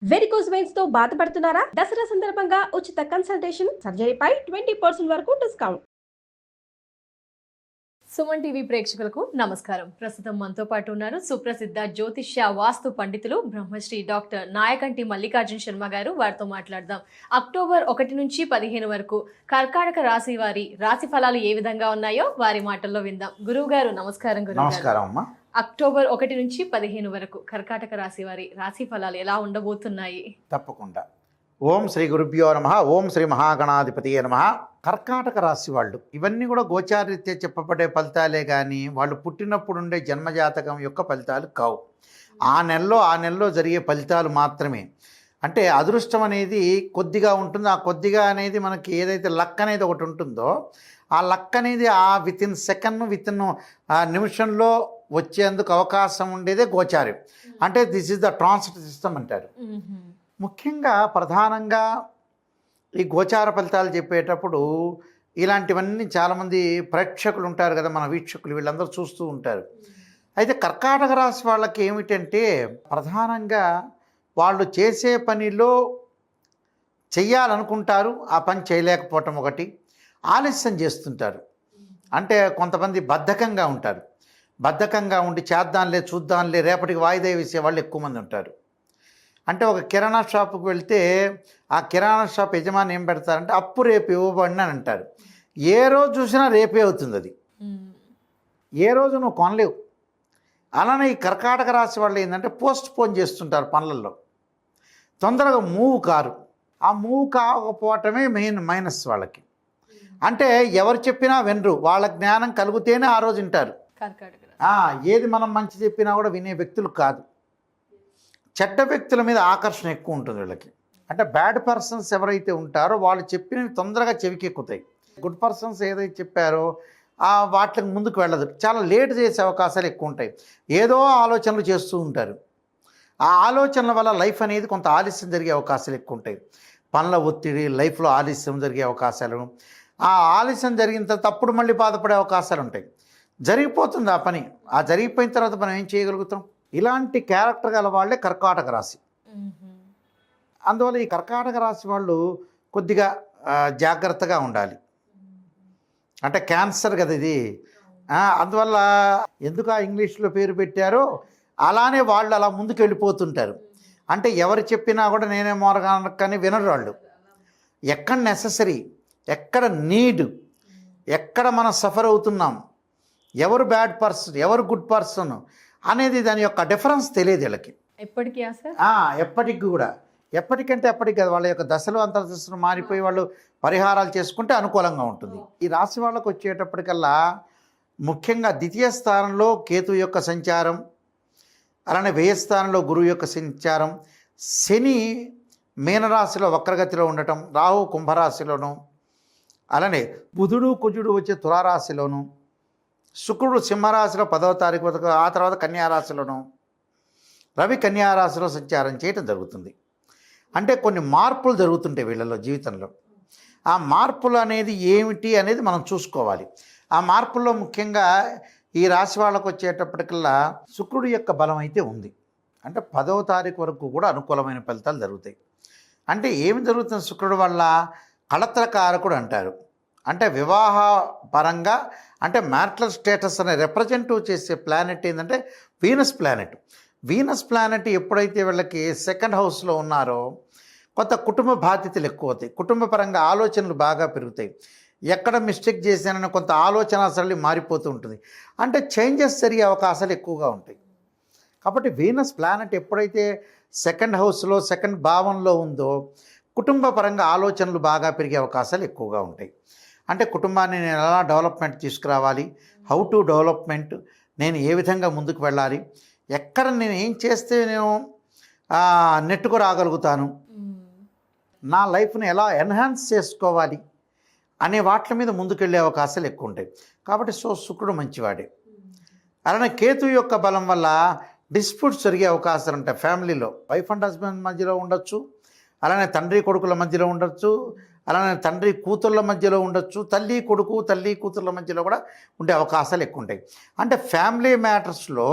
Varicose veins తో బాధపడుతున్నారా? దసరా సందర్భంగా ఉచిత కన్సల్టేషన్, సర్జరీపై 20% వరకు డిస్కౌంట్. సుమన్ టీవీ ప్రేక్షకులకు నమస్కారం. ప్రస్తుతం మనతో పాటు ఉన్నారు సుప్రసిద్ధ జ్యోతిష్య వాస్తు పండితులు బ్రహ్మశ్రీ డాక్టర్ నాయకంటి మల్లికార్జున శర్మ గారు. వారితో మాట్లాడదాం. అక్టోబర్ 1 నుంచి 15 వరకు కర్కాటక రాశి వారి రాశి ఫలాలు ఏ విధంగా ఉన్నాయో వారి మాటల్లో విందాం. గురువు గారు నమస్కారం. నమస్కారం అమ్మా. అక్టోబర్ 1 నుంచి 15 వరకు కర్కాటక రాశి వారి రాశి ఫలాలు ఎలా ఉండబోతున్నాయి? తప్పకుండా. ఓం శ్రీ గురుభ్యో నమః. ఓం శ్రీ మహాగణాధిపతియే నమః. కర్కాటక రాశి వాళ్ళు ఇవన్నీ కూడా గోచారీత్యా చెప్పబడే ఫలితాలే కానీ వాళ్ళు పుట్టినప్పుడు ఉండే జన్మజాతకం యొక్క ఫలితాలు కావు. ఆ నెలలో జరిగే ఫలితాలు మాత్రమే. అంటే అదృష్టం అనేది కొద్దిగా ఉంటుంది. ఆ కొద్దిగా అనేది మనకి ఏదైతే లక్ అనేది ఒకటి ఉంటుందో ఆ లక్ అనేది వితిన్ సెకండ్ వితిన్ నిమిషంలో వచ్చేందుకు అవకాశం ఉండేదే గోచారం. అంటే this is the transit system అంటారు. ముఖ్యంగా ప్రధానంగా ఈ గోచార ఫలితాలు చెప్పేటప్పుడు ఇలాంటివన్నీ చాలామంది ప్రేక్షకులు ఉంటారు కదా, మన వీక్షకులు, వీళ్ళందరూ చూస్తూ ఉంటారు. అయితే కర్కాటక రాశి వాళ్ళకి ఏమిటంటే ప్రధానంగా వాళ్ళు చేసే పనిలో చెయ్యాలనుకుంటారు, ఆ పని చేయలేకపోవటం ఒకటి, ఆలస్యం చేస్తుంటారు. అంటే కొంతమంది బద్ధకంగా ఉంటారు. బద్ధకంగా ఉండి చేద్దాంలే చూద్దాంలే రేపటికి వాయిదా వేసే వాళ్ళు ఎక్కువ మంది ఉంటారు. అంటే ఒక కిరాణా షాపుకి వెళ్తే ఆ కిరాణా షాప్ యజమాని ఏం పెడతారంటే అప్పు రేపు ఇవ్వబడిన అని అంటారు. ఏ రోజు చూసినా రేపే అవుతుంది అది, ఏ రోజు నువ్వు కొనలేవు. అలానే ఈ కర్కాటక రాశి వాళ్ళు ఏంటంటే పోస్ట్ పోన్ చేస్తుంటారు పనులలో, తొందరగా మూవ్ కారు. ఆ మూవ్ కాకపోవటమే మైనస్ వాళ్ళకి. అంటే ఎవరు చెప్పినా వినరు, వాళ్ళ జ్ఞానం కలిగితేనే ఆ రోజు వింటారు. ఏది మనం మంచి చెప్పినా కూడా వినే వ్యక్తులు కాదు. చెడ్డ వ్యక్తుల మీద ఆకర్షణ ఎక్కువ ఉంటుంది వీళ్ళకి. అంటే బ్యాడ్ పర్సన్స్ ఎవరైతే ఉంటారో వాళ్ళు చెప్పినవి తొందరగా చెవికెక్కుతాయి. గుడ్ పర్సన్స్ ఏదైతే చెప్పారో వాటికి ముందుకు వెళ్ళదు, చాలా లేట్ చేసే అవకాశాలు ఎక్కువ ఉంటాయి. ఏదో ఆలోచనలు చేస్తూ ఉంటారు. ఆ ఆలోచనల వల్ల లైఫ్ అనేది కొంత ఆలస్యం జరిగే అవకాశాలు ఎక్కువ ఉంటాయి. పనుల ఒత్తిడి, లైఫ్లో ఆలస్యం జరిగే అవకాశాలు, ఆ ఆలస్యం జరిగిన తర్వాత అప్పుడు మళ్ళీ బాధపడే అవకాశాలు ఉంటాయి. జరిగిపోతుంది ఆ పని, ఆ జరిగిపోయిన తర్వాత మనం ఏం చేయగలుగుతాం? ఇలాంటి క్యారెక్టర్ గల వాళ్ళే కర్కాటక రాశి. అందువల్ల ఈ కర్కాటక రాశి వాళ్ళు కొద్దిగా జాగ్రత్తగా ఉండాలి. అంటే క్యాన్సర్ కదా ఇది. అందువల్ల ఎందుకు ఇంగ్లీష్లో పేరు పెట్టారో అలానే వాళ్ళు అలా ముందుకు వెళ్ళిపోతుంటారు. అంటే ఎవరు చెప్పినా కూడా నేనే మోరగానని వినరు వాళ్ళు. ఎక్కడ నెససరీ, ఎక్కడ నీడ్, ఎక్కడ మనం సఫర్ అవుతున్నాం, ఎవరు బ్యాడ్ పర్సన్, ఎవరు గుడ్ పర్సన్ అనేది దాని యొక్క డిఫరెన్స్ తెలియదు వీళ్ళకి ఎప్పటికీ. ఎప్పటికి కూడా, ఎప్పటికంటే ఎప్పటికి కదా, వాళ్ళ యొక్క దశలు అంతర్దశలు మారిపోయి వాళ్ళు పరిహారాలు చేసుకుంటే అనుకూలంగా ఉంటుంది. ఈ రాశి వాళ్ళకు వచ్చేటప్పటికల్లా ముఖ్యంగా ద్వితీయ స్థానంలో కేతు యొక్క సంచారం, అలానే వ్యయ స్థానంలో గురువు యొక్క సంచారం, శని మీనరాశిలో వక్రగతిలో ఉండటం, రాహు కుంభరాశిలోను, అలానే బుధుడు కుజుడు వచ్చే తులారాశిలోను, శుక్రుడు సింహరాశిలో 10వ తారీఖు వరకు, ఆ తర్వాత కన్యారాశిలోను, రవి కన్యారాశిలో సంచారం చేయటం జరుగుతుంది. అంటే కొన్ని మార్పులు జరుగుతుంటాయి వీళ్ళలో జీవితంలో. ఆ మార్పులు అనేది ఏమిటి అనేది మనం చూసుకోవాలి. ఆ మార్పుల్లో ముఖ్యంగా ఈ రాశి వాళ్ళకు వచ్చేటప్పటికల్లా శుక్రుడు యొక్క బలం అయితే ఉంది. అంటే 10వ తారీఖు వరకు కూడా అనుకూలమైన ఫలితాలు జరుగుతాయి. అంటే ఏమి జరుగుతుంది? శుక్రుడు వల్ల కళత్రకారకుడు అంటారు. అంటే వివాహ పరంగా, అంటే మ్యారిటల్ స్టేటస్ అనే రిప్రజెంటివ్ చేసే ప్లానెట్ ఏంటంటే వీనస్ ప్లానెట్. వీనస్ ప్లానెట్ ఎప్పుడైతే వీళ్ళకి సెకండ్ హౌస్లో ఉన్నారో కొంత కుటుంబ బాధ్యతలు ఎక్కువ అవుతాయి. కుటుంబ పరంగా ఆలోచనలు బాగా పెరుగుతాయి. ఎక్కడ మిస్టేక్ చేశానని కొంత ఆలోచన సరళి మారిపోతూ ఉంటుంది. అంటే చేంజెస్ జరిగే అవకాశాలు ఎక్కువగా ఉంటాయి. కాబట్టి వీనస్ ప్లానెట్ ఎప్పుడైతే సెకండ్ హౌస్లో, సెకండ్ భావంలో ఉందో కుటుంబ పరంగా ఆలోచనలు బాగా పెరిగే అవకాశాలు ఎక్కువగా ఉంటాయి. అంటే కుటుంబాన్ని నేను ఎలా డెవలప్మెంట్ తీసుకురావాలి, హౌ టు డెవలప్మెంట్, నేను ఏ విధంగా ముందుకు వెళ్ళాలి, ఎక్కడ నేను ఏం చేస్తే నేను నెట్టుకు రాగలుగుతాను, నా లైఫ్ని ఎలా ఎన్హాన్స్ చేసుకోవాలి అనే వాటి మీద ముందుకెళ్ళే అవకాశాలు ఎక్కువ ఉంటాయి. కాబట్టి శుక్రుడు మంచివాడే. అలానే కేతు యొక్క బలం వల్ల డిస్ప్యూట్స్ జరిగే అవకాశాలు ఉంటాయి. ఫ్యామిలీలో వైఫ్ అండ్ హస్బెండ్ మధ్యలో ఉండొచ్చు, అలానే తండ్రి కొడుకుల మధ్యలో ఉండొచ్చు, అలానే తండ్రి కూతుర్ల మధ్యలో ఉండొచ్చు, తల్లి కొడుకు, తల్లి కూతుర్ల మధ్యలో కూడా ఉండే అవకాశాలు ఎక్కువ ఉంటాయి. అంటే ఫ్యామిలీ మ్యాటర్స్లో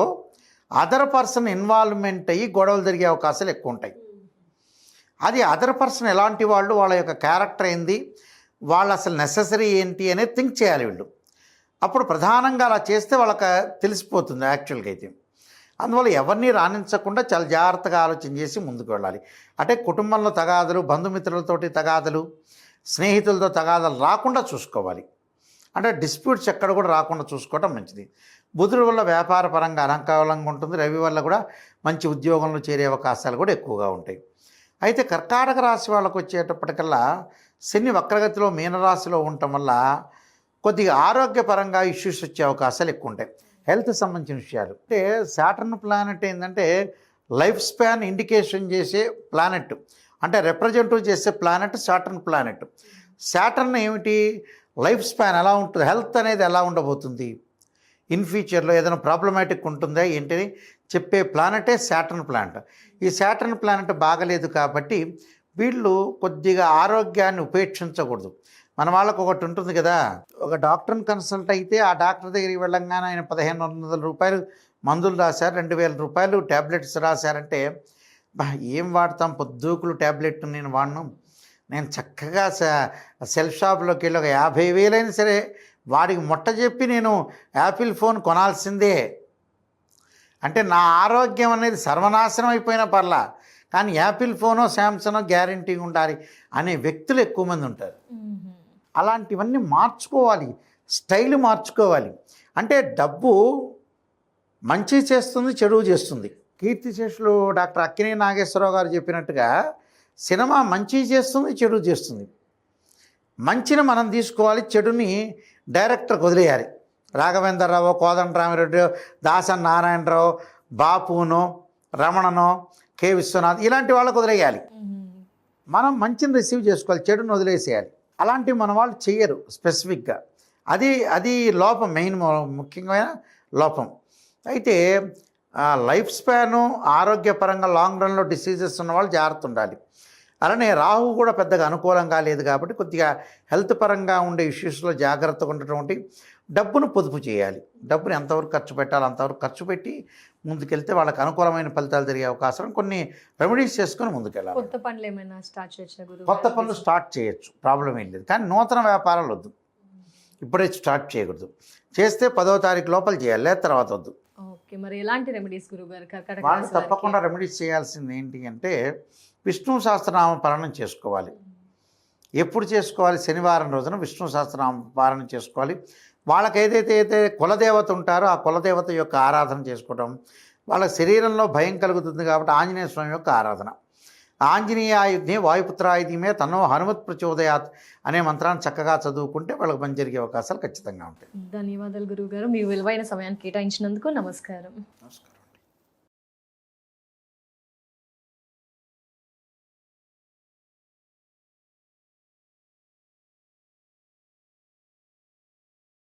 అదర్ పర్సన్ ఇన్వాల్వ్మెంట్ అయ్యి గొడవలు జరిగే అవకాశాలు ఎక్కువ ఉంటాయి. అది అదర్ పర్సన్ ఎలాంటి వాళ్ళు, వాళ్ళ యొక్క క్యారెక్టర్ ఏంది, వాళ్ళు అసలు నెససరీ ఏంటి అనేది థింక్ చేయాలి వీళ్ళు. అప్పుడు ప్రధానంగా అలా చేస్తే వాళ్ళకి తెలిసిపోతుంది యాక్చువల్గా అయితే. అందువల్ల ఎవరిని రాణించకుండా చాలా జాగ్రత్తగా ఆలోచన చేసి ముందుకు వెళ్ళాలి. అంటే కుటుంబంలో తగాదులు, బంధుమిత్రులతోటి తగాదులు, స్నేహితులతో తగాదాలు రాకుండా చూసుకోవాలి. అంటే డిస్ప్యూట్స్ ఎక్కడ కూడా రాకుండా చూసుకోవడం మంచిది. బుధుడి వల్ల వ్యాపార పరంగా అనుకూలంగా ఉంటుంది. రవి వల్ల కూడా మంచి ఉద్యోగంలో చేరే అవకాశాలు కూడా ఎక్కువగా ఉంటాయి. అయితే కర్కాటక రాశి వాళ్ళకు వచ్చేటప్పటికల్లా శని వక్రగతిలో మీనరాశిలో ఉండటం వల్ల కొద్దిగా ఆరోగ్యపరంగా ఇష్యూస్ వచ్చే అవకాశాలు ఎక్కువ ఉంటాయి. హెల్త్ సంబంధించిన విషయాలు అంటే సాటర్న్ ప్లానెట్ ఏంటంటే లైఫ్ స్పాన్ ఇండికేషన్ చేసే ప్లానెట్, అంటే రిప్రజెంటివ్ చేసే ప్లానెట్ సాటర్న్ ప్లానెట్. సాటర్న్ ఏమిటి, లైఫ్ స్పాన్ ఎలా ఉంటుంది, హెల్త్ అనేది ఎలా ఉండబోతుంది, ఇన్ ఫ్యూచర్లో ఏదైనా ప్రాబ్లమాటిక్ ఉంటుందా ఏంటిని చెప్పే ప్లానెటే సాటర్న్ ప్లానెట్. ఈ సాటర్న్ ప్లానెట్ బాగలేదు కాబట్టి వీళ్ళు కొద్దిగా ఆరోగ్యాన్ని ఉపేక్షించకూడదు. మన వాళ్ళకు ఒకటి ఉంటుంది కదా, ఒక డాక్టర్ని కన్సల్ట్ అయితే ఆ డాక్టర్ దగ్గరికి వెళ్ళంగానే ఆయన 1500 రూపాయలు మందులు రాశారు, 2000 రూపాయలు ట్యాబ్లెట్స్ రాశారంటే ఏం వాడతాం, పొద్దుకులు ట్యాబ్లెట్ నేను వాడను, నేను చక్కగా సెల్ఫ్ షాప్లోకి వెళ్ళి ఒక 50,000 అయినా సరే వాడికి ముట్ట చెప్పి నేను యాపిల్ ఫోన్ కొనాల్సిందే. అంటే నా ఆరోగ్యం అనేది సర్వనాశనం అయిపోయినా పర్లా, కానీ యాపిల్ ఫోనో శాంసంగో గ్యారంటీ ఉండాలి అనే వ్యక్తులు ఎక్కువ మంది ఉంటారు. అలాంటివన్నీ మార్చుకోవాలి, స్టైల్ మార్చుకోవాలి. అంటే డబ్బు మంచి చేస్తుంది, చెడు చేస్తుంది. కీర్తిశేషులు డాక్టర్ అక్కినేని నాగేశ్వరరావు గారు చెప్పినట్టుగా సినిమా మంచి చేస్తుంది, చెడు చేస్తుంది. మంచిని మనం తీసుకోవాలి, చెడుని డైరెక్టర్కి వదిలేయాలి. రాఘవేంద్రరావు, కోదండరామిరెడ్డి, దాసన్ నారాయణరావు, బాపునో, రమణనో, కె విశ్వనాథ్ ఇలాంటి వాళ్ళకు వదిలేయాలి. మనం మంచిని రిసీవ్ చేసుకోవాలి, చెడుని వదిలేసేయాలి. అలాంటివి మన వాళ్ళు చెయ్యరు స్పెసిఫిక్గా. అది లోపం, మెయిన్ ముఖ్యమైన లోపం. అయితే లైఫ్ స్పాను ఆరోగ్యపరంగా లాంగ్ రన్లో డిసీజెస్ ఉన్నవాళ్ళు జాగ్రత్త ఉండాలి. అలానే రాహు కూడా పెద్దగా అనుకూలంగా లేదు కాబట్టి కొద్దిగా హెల్త్ పరంగా ఉండే ఇష్యూస్లో జాగ్రత్తగా ఉండటం, డబ్బును పొదుపు చేయాలి. డబ్బును ఎంతవరకు ఖర్చు పెట్టాలో అంతవరకు ఖర్చు పెట్టి ముందుకెళ్తే వాళ్ళకి అనుకూలమైన ఫలితాలు జరిగే అవకాశం, కొన్ని రెమెడీస్ చేసుకొని ముందుకెళ్ళాలి. కొత్త పనులు ఏమైనా స్టార్ట్ చేయొచ్చు? కొత్త పనులు స్టార్ట్ చేయొచ్చు, ప్రాబ్లం ఏం లేదు. కానీ నూతన వ్యాపారాలు వద్దు, ఇప్పుడే స్టార్ట్ చేయకూడదు. చేస్తే 10వ తారీఖు లోపల చేయాలి, లేదా తర్వాత వద్దు. ఓకే, మరి ఎలాంటి రెమెడీస్ గురుగారు కర్కాటక వాళ్ళు రాశి వారికి? తప్పకుండా రెమెడీస్ చేయాల్సింది ఏంటి అంటే విష్ణు సహస్రనామ పారాయణం చేసుకోవాలి. ఎప్పుడు చేసుకోవాలి? శనివారం రోజున విష్ణు సహస్రనామ పారాయణం చేసుకోవాలి. వాళ్ళకి ఏదైతే కులదేవత ఉంటారో ఆ కులదేవత యొక్క ఆరాధన చేసుకోవడం, వాళ్ళ శరీరంలో భయం కలుగుతుంది కాబట్టి ఆంజనేయ స్వామి యొక్క ఆరాధన. ఆంజనేయాయుధ్నే వాయుపుత్రాయుధ్యమే తన్నో హనుమత్ ప్రచోదయాత్ అనే మంత్రాన్ని చక్కగా చదువుకుంటే వాళ్ళకి మంచి జరిగే అవకాశాలు ఖచ్చితంగా ఉంటాయి. ధన్యవాదాలు గురువుగారు, మీ విలువైన సమయాన్ని కేటాయించినందుకు. నమస్కారం. నమస్కారం.